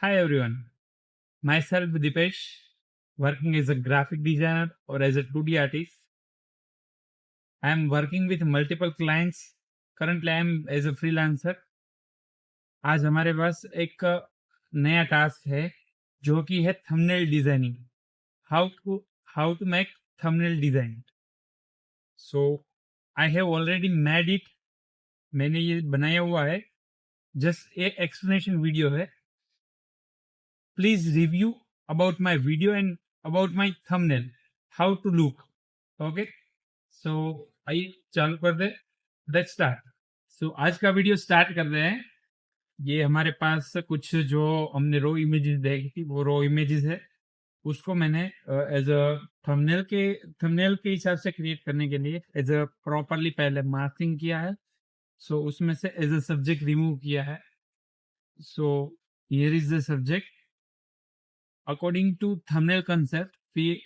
Hi everyone, myself Dipesh, working as a graphic designer or as a 2D artist. I am working with multiple clients. Currently, I am as a freelancer. आज हमारे पास एक नया task है जो कि है thumbnail designing. How to how to make thumbnail design. So I have already made it. मैंने ये बनाया हुआ है. जस्ट एक एक्सप्लेनेशन वीडियो है. Please review about my video and about my thumbnail, how to look. Okay, so आइए चालू कर दे. Let's start. सो आज का वीडियो स्टार्ट कर रहे हैं. ये हमारे पास कुछ जो हमने रो इमेजेस देखी थी वो रो इमेजेस है. उसको मैंने एज अ थंबनेल के हिसाब से क्रिएट करने के लिए एज अ प्रॉपरली पहले मार्किंग किया है. सो उसमें से एज अ सब्जेक्ट रिमूव किया है. So here is the subject according to thumbnail concept. फिर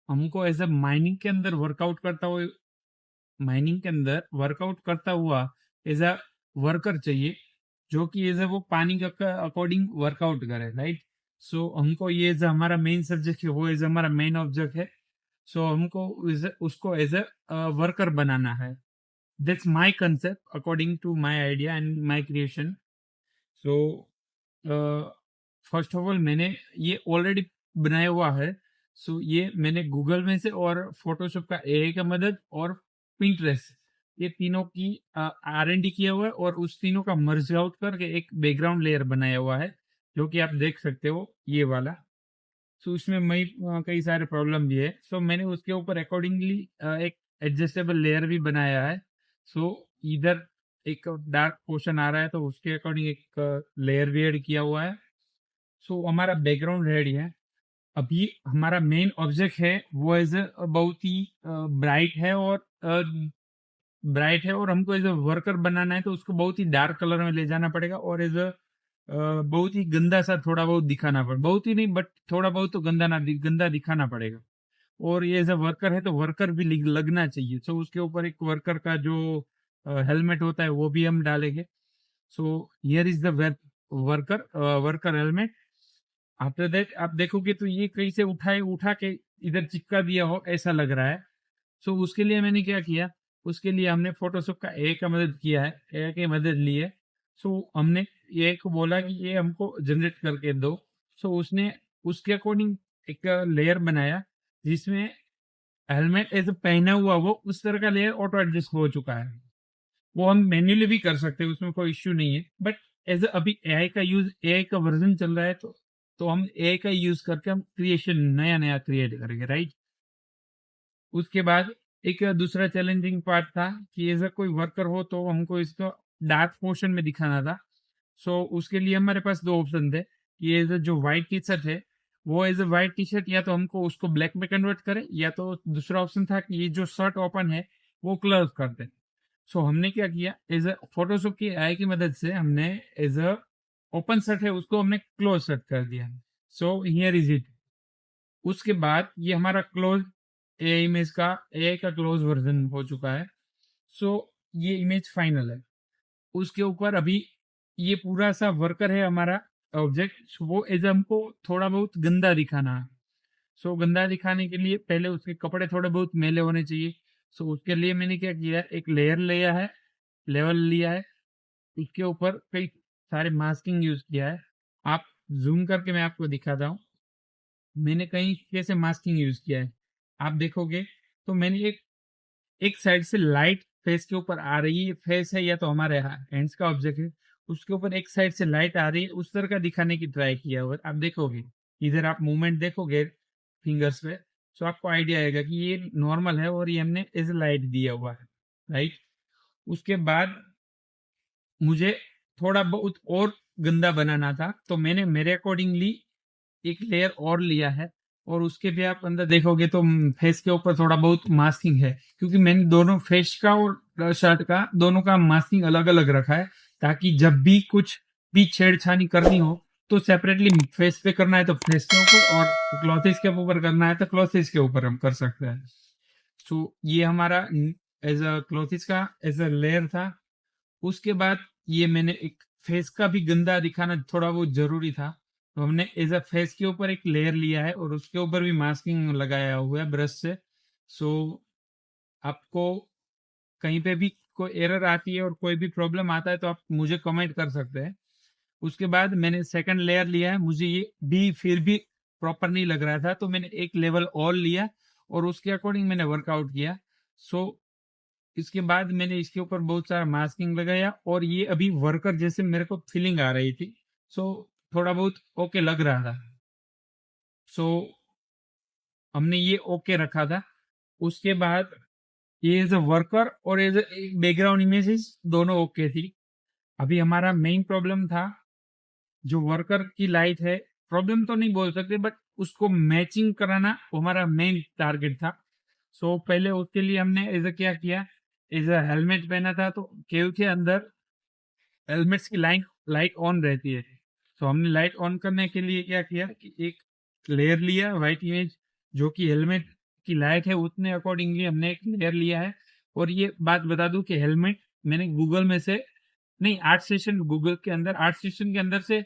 हमको एज अ माइनिंग के अंदर वर्कआउट करता हुआ एज अ वर्कर चाहिए जो कि एज अ वो पानी का अकॉर्डिंग वर्कआउट करे. राइट. सो हमको ये एज हमारा मेन सब्जेक्ट है, वो एज हमारा मेन ऑब्जेक्ट है. सो हमको उसको एज अ वर्कर बनाना है. That's my concept according to my idea and my creation. So first of all मैंने ये ऑलरेडी बनाया हुआ है. सो ये मैंने गूगल में से और फोटोशॉप का एआई का मदद और पिंटरेस्ट ये तीनों की R&D किया हुआ है और उस तीनों का मर्ज आउट करके एक बैकग्राउंड लेयर बनाया हुआ है जो कि आप देख सकते हो ये वाला. सो इसमें कई सारे प्रॉब्लम भी है. सो मैंने उसके ऊपर अकॉर्डिंगली एक एडजस्टेबल लेयर भी बनाया है. सो इधर एक डार्क पोर्शन आ रहा है तो उसके अकॉर्डिंग एक लेयर भी ऐड किया हुआ है. सो हमारा बैकग्राउंड रेडी है. अभी हमारा मेन ऑब्जेक्ट है वो एज बहुत ही ब्राइट है और हमको एज अ वर्कर बनाना है तो उसको बहुत ही डार्क कलर में ले जाना पड़ेगा और एज अ बहुत ही गंदा सा थोड़ा बहुत दिखाना पड़ेगा. बहुत ही नहीं बट थोड़ा बहुत तो गंदा दिखाना पड़ेगा. और ये एज अ वर्कर है तो वर्कर भी लगना चाहिए. सो उसके ऊपर एक वर्कर का जो हेलमेट होता है वो भी हम डालेंगे. सो here is the worker helmet. After that आप देखोगे तो ये कहीं से उठा के इधर चिपका दिया हो ऐसा लग रहा है. सो उसके लिए मैंने क्या किया, उसके लिए हमने फोटोशॉप का ए का मदद किया है, ए की मदद ली है. सो हमने ए को बोला कि ये हमको जनरेट करके दो. सो उसने उसके अकॉर्डिंग एक लेयर बनाया जिसमें हेलमेट एज पहना हुआ वो उस तरह का लेयर ऑटो एडजस्ट हो चुका है. वो हम मैन्युअली भी कर सकते हैं, उसमें कोई इश्यू नहीं है. बट एज अभी एआई का वर्जन चल रहा है तो हम एआई का यूज करके हम क्रिएशन नया नया क्रिएट करेंगे. राइट. उसके बाद एक दूसरा चैलेंजिंग पार्ट था कि एज कोई वर्कर हो तो हमको इसको डार्क पोर्शन में दिखाना था. सो उसके लिए हमारे पास दो ऑप्शन थे कि एज जो व्हाइट टी शर्ट है वो as a white T shirt या तो हमको उसको ब्लैक में कन्वर्ट करें या तो दूसरा ऑप्शन था कि ये जो शर्ट ओपन है वो क्लोज कर दें. सो हमने क्या किया, एज अ फोटोशॉप की एआई की मदद से हमने एज अ ओपन सेट है उसको हमने क्लोज सेट कर दिया. सो हियर इज इट. उसके बाद ये हमारा क्लोज एआई का क्लोज वर्जन हो चुका है. सो ये इमेज फाइनल है. उसके ऊपर अभी ये पूरा सा वर्कर है हमारा ऑब्जेक्ट. वो एज हमको थोड़ा बहुत गंदा दिखाना है. सो गंदा दिखाने के लिए पहले उसके कपड़े थोड़े बहुत मैले होने चाहिए. सो उसके लिए मैंने क्या किया, एक लेयर लिया है, लेवल लिया है, उसके ऊपर कई सारे मास्किंग यूज किया है. आप जूम करके मैं आपको दिखाता हूँ मैंने कहीं कैसे मास्किंग यूज किया है. आप देखोगे तो मैंने एक साइड से लाइट फेस के ऊपर आ रही है, फेस है या तो हमारे हैंड्स का ऑब्जेक्ट है, उसके ऊपर एक साइड से लाइट आ रही है उस तरह का दिखाने की ट्राई किया हुआ. आप देखोगे इधर आप मूवमेंट देखोगे फिंगर्स पे तो आपको आइडिया आएगा कि ये नॉर्मल है और ये हमने एज लाइट दिया हुआ है. राइट. उसके बाद मुझे थोड़ा बहुत और गंदा बनाना था तो मैंने मेरे अकॉर्डिंगली एक लेयर और लिया है और उसके भी आप अंदर देखोगे तो फेस के ऊपर थोड़ा बहुत मास्किंग है क्योंकि मैंने दोनों फेस का और शर्ट का दोनों का मास्किंग अलग अलग रखा है ताकि जब भी कुछ भी छेड़छानी करनी हो तो सेपरेटली फेस पे करना है तो फेस के ऊपर और क्लॉथिस के ऊपर करना है तो क्लॉथिस के ऊपर हम कर सकते हैं. सो ये हमारा एज अ क्लॉथिस का एज अ लेयर था. उसके बाद ये मैंने एक फेस का भी गंदा दिखाना थोड़ा बहुत जरूरी था, तो हमने एज अ फेस के ऊपर एक लेयर लिया है और उसके ऊपर भी मास्किंग लगाया हुआ है ब्रश से। सो आपको कहीं पे भी कोई एरर आती है और कोई भी प्रॉब्लम आता है तो आप मुझे कमेंट कर सकते हैं। उसके बाद मैंने सेकंड लेयर लिया है, मुझे ये भी फिर भी प्रॉपर नहीं लग रहा था, तो मैंने एक लेवल और लिया और उसके अकॉर्डिंग मैंने वर्कआउट किया। सो इसके बाद मैंने इसके ऊपर बहुत सारा मास्किंग लगाया और ये अभी वर्कर जैसे मेरे को फीलिंग आ रही थी। सो थोड़ा बहुत ओके लग रहा था। सो हमने ये ओके रखा था। उसके बाद ये एज अ वर्कर और एज ए बैकग्राउंड इमेजेस दोनों ओके थी। अभी हमारा मेन प्रॉब्लम था जो वर्कर की लाइट है, प्रॉब्लम तो नहीं बोल सकते बट उसको मैचिंग कराना वो हमारा मेन टारगेट था। सो पहले उसके लिए हमने एज अ क्या किया, एज अ हेलमेट पहना था, तो केव के अंदर हेलमेट्स की लाइट ऑन रहती है। तो हमने लाइट ऑन करने के लिए क्या किया कि एक लेयर लिया व्हाइट इमेज, जो कि हेलमेट की लाइट है उतने अकॉर्डिंगली हमने एक लेयर लिया है। और ये बात बता दूं कि हेलमेट मैंने गूगल में से नहीं, आर्ट सेशन गूगल के अंदर आर्ट सेशन के अंदर से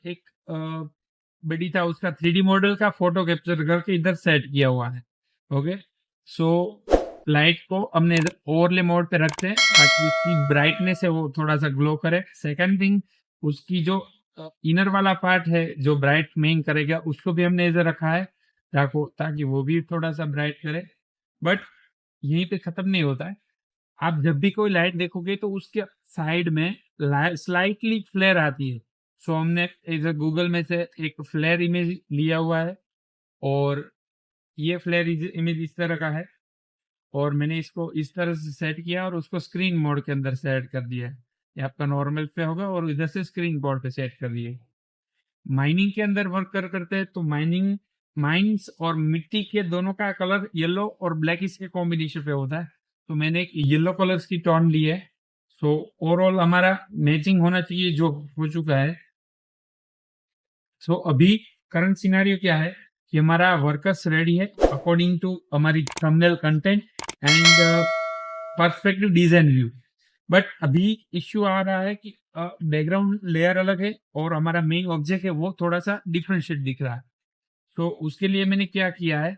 एक बड़ी था उसका 3D मॉडल का फोटो कैप्चर करके इधर सेट किया हुआ है। ओके, सो लाइट को हमने ओवरले मोड पे रखते हैं ताकि उसकी ब्राइटनेस है वो थोड़ा सा ग्लो करे। सेकंड थिंग, उसकी जो इनर वाला पार्ट है जो ब्राइट मेन करेगा उसको भी हमने इधर रखा है ताकि वो भी थोड़ा सा ब्राइट करे। बट यहीं पे खत्म नहीं होता है। आप जब भी कोई लाइट देखोगे तो उसके साइड में स्लाइटली फ्लेयर आती है। सो हमने इधर गूगल में से एक फ्लेयर इमेज लिया हुआ है और ये फ्लेयर इमेज इस तरह का है और मैंने इसको इस तरह से सेट किया और उसको स्क्रीन मोड के अंदर सेट कर दिया है। ये आपका नॉर्मल पे होगा और इधर से स्क्रीन बोर्ड पे सेट कर दिए। माइनिंग के अंदर वर्क करते हैं तो माइंस और मिट्टी के दोनों का कलर येलो और ब्लैक इसके कॉम्बिनेशन पे होता है। तो मैंने एक येलो कलर्स की टोन ली है। सो ओवरऑल हमारा मैचिंग होना चाहिए जो हो चुका है। सो अभी करंट सिनेरियो क्या है कि हमारा वर्कर्स रेडी है अकॉर्डिंग टू हमारी thumbnail content and perspective design view. But अभी इश्यू आ रहा है कि बैकग्राउंड लेयर अलग है और हमारा मेन ऑब्जेक्ट है वो थोड़ा सा डिफरेंशिएट दिख रहा है। तो उसके लिए मैंने क्या किया है,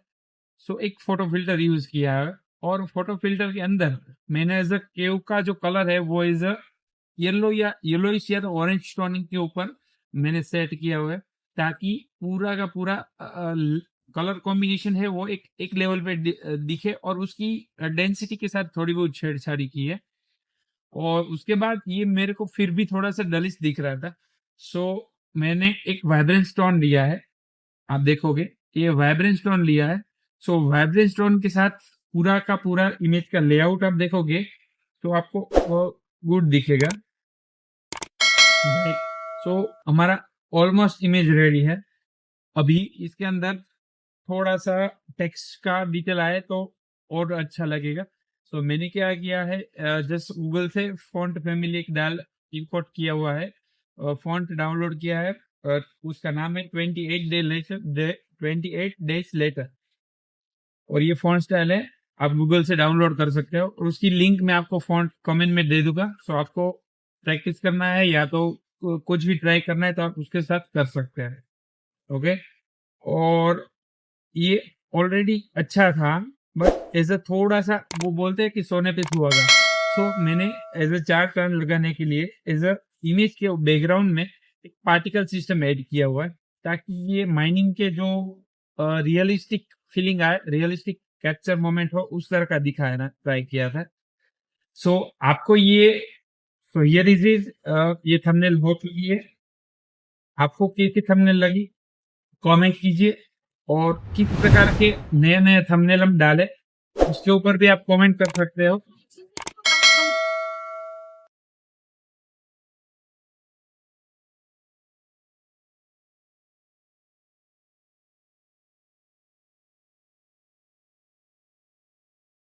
सो एक फोटो फिल्टर यूज किया है और फोटो फिल्टर के अंदर मैंने एज अ केव का जो कलर है वो एज अ येलो या येलोइश या तो ऑरेंज टोनिंग के ऊपर मैंने सेट किया हुआ है ताकि पूरा का पूरा कलर कॉम्बिनेशन है वो एक लेवल पे दिखे और उसकी डेंसिटी के साथ थोड़ी बहुत छेड़छाड़ी की है। और उसके बाद ये मेरे को फिर भी थोड़ा सा डलिश दिख रहा था। सो मैंने एक वाइब्रेंस टोन लिया है, आप देखोगे ये वाइब्रेंस टोन लिया है। सो वाइब्रेंस टोन के साथ पूरा का पूरा इमेज का लेआउट आप देखोगे तो आपको वो गुड दिखेगा। सो हमारा ऑलमोस्ट इमेज रेडी है। अभी इसके अंदर थोड़ा सा टेक्स्ट का डिटेल आए तो और अच्छा लगेगा। सो मैंने क्या किया है, जस्ट गूगल से फॉन्ट फैमिली एक इंपोर्ट किया हुआ है, फॉन्ट डाउनलोड किया है, उसका नाम है 28 डेज लेटर और ये फॉन्ट स्टाइल है, आप गूगल से डाउनलोड कर सकते हो और उसकी लिंक मैं आपको फॉन्ट कमेंट में दे दूंगा। सो आपको प्रैक्टिस करना है या तो कुछ भी ट्राई करना है तो आप उसके साथ कर सकते हैं। ओके, और ये ऑलरेडी अच्छा था बट एज अ थोड़ा सा वो बोलते हैं कि सोने पे सुहागा। सो मैंने एज अ चार चांद लगाने के लिए एज अ इमेज के बैकग्राउंड में एक पार्टिकल सिस्टम ऐड किया हुआ है ताकि ये माइनिंग के जो रियलिस्टिक फीलिंग आए, रियलिस्टिक कैप्चर मोमेंट हो उस तरह का दिखाना ट्राई किया था। सो आपको ये हियर इज ये थंबनेल हो चुकी है। आपको कैसी थंबनेल लगी कमेंट कीजिए और किस प्रकार के नए नए थंबनेल हम डालें उसके ऊपर भी आप कमेंट कर सकते हो।